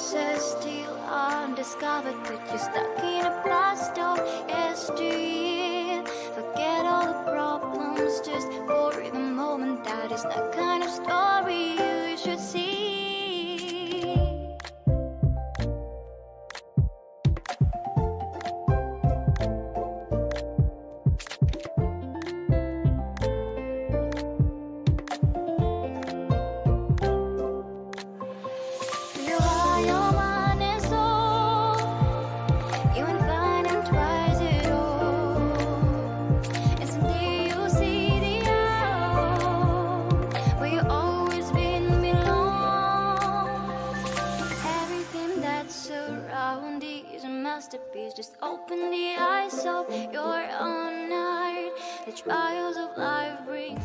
pieces still undiscovered, but you're stuck in a blast of history. Forget all the problems just for the moment. That is the kind of story you should see. Just open the eyes of your own heart. The trials of life bring